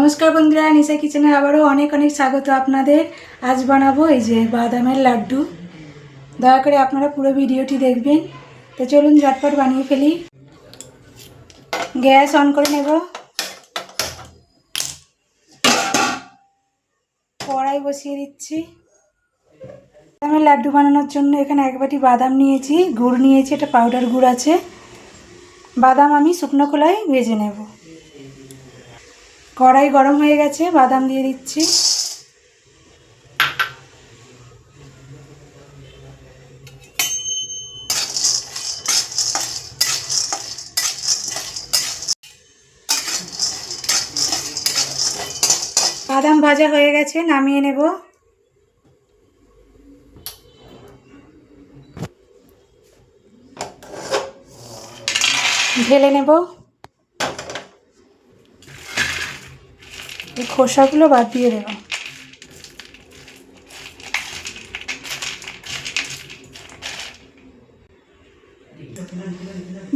नमस्कार बंधुरा निशा किचेने आबारो अनेक अनेक स्वागत आपनादेर। आज बनाबो এই যে বাদামের লাড্ডু। দয়া করে আপনারা পুরো ভিডিওটি দেখবেন। তো চলুন ঝটপট বানিয়ে ফেলি। গ্যাস অন করে নেব। কড়াই বসিয়ে দিচ্ছি। বাদামের লাড্ডু বানানোর জন্য এখানে এক বাটি বাদাম নিয়েছি, গুড় নিয়েছি, এটা পাউডার গুড় আছে। বাদাম আমি শুকনো খোলায় ভেজে নেব। কড়াই গরম হয়ে গেছে, বাদাম দিয়ে দিচ্ছি। বাদাম ভাজা হয়ে গেছে, নামিয়ে নেব। ঢেলে নেব। এই খোসাগুলো বাদ দিয়ে দেব।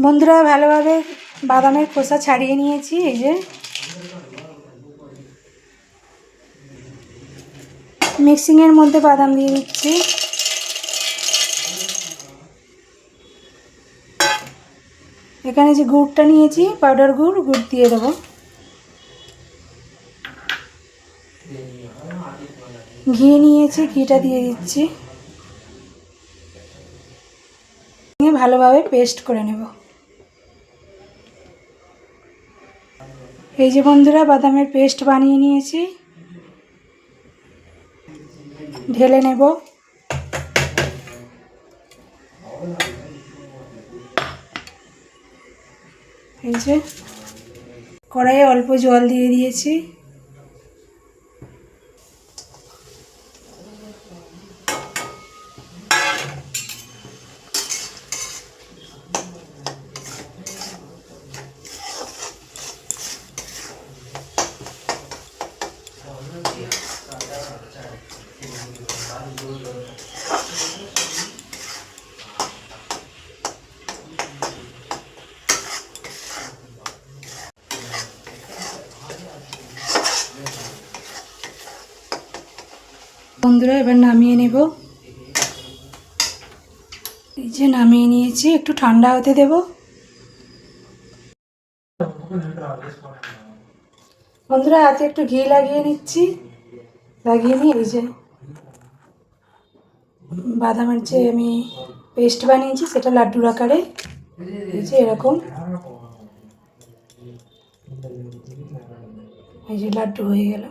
বন্ধুরা ভালোভাবে বাদামের খোসা ছাড়িয়ে নিয়েছি। এই যে মিক্সিংয়ের মধ্যে বাদাম দিয়ে দিচ্ছি। এখানে যে গুড়টা নিয়েছি পাউডার গুড়, গুড় দিয়ে দেবো। ঘি নিয়েছি, ঘিটা দিয়ে দিচ্ছি। ভালোভাবে পেস্ট করে নেব। এই যে বন্ধুরা বাদামের পেস্ট বানিয়ে নিয়েছি, ঢেলে নেব। এই যে কড়াইয়ে অল্প জল দিয়ে দিয়েছি। বন্ধুরা এবার নামিয়ে নেব। এই যে নামিয়ে নিয়েছি, একটু ঠান্ডা হতে দেব। বন্ধুরা হাতে একটু ঘি লাগিয়ে নিচ্ছি। লাগিয়ে নিয়ে এই যে বাদামের যে আমি পেস্ট বানিয়েছি সেটা লাড্ডুর আকারে এই যে এরকম এই যে লাড্ডু হয়ে গেল।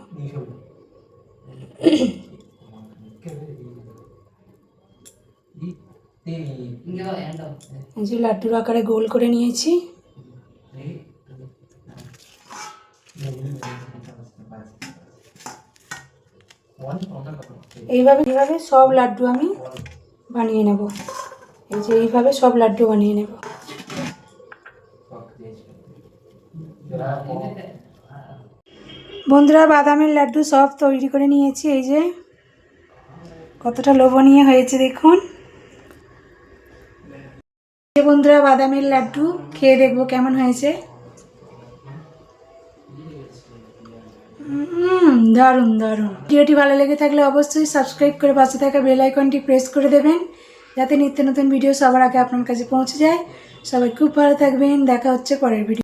এই যে লাড্ডুর আকারে গোল করে নিয়েছি। এইভাবে সব লাড্ডু আমি বানিয়ে নেব। এই যে এইভাবে সব লাড্ডু বানিয়ে নেব। বন্ধুরা বাদামের লাড্ডু সব তৈরি করে নিয়েছি। এই যে কতটা লোভনীয় হয়েছে দেখুন। বন্ধুরা বাদামের লাড্ডু খেয়ে দেখবো কেমন হয়েছে। দারুণ দারুণ। ভিডিওটি ভালো লেগে থাকলে অবশ্যই সাবস্ক্রাইব করে পাশে থাকা বেল আইকনটি প্রেস করে দেবেন, যাতে নিত্য নতুন ভিডিও সবার আগে আপনার কাছে পৌঁছে যায়। সবাই খুব ভালো থাকবেন। দেখা হচ্ছে পরের ভিডিও।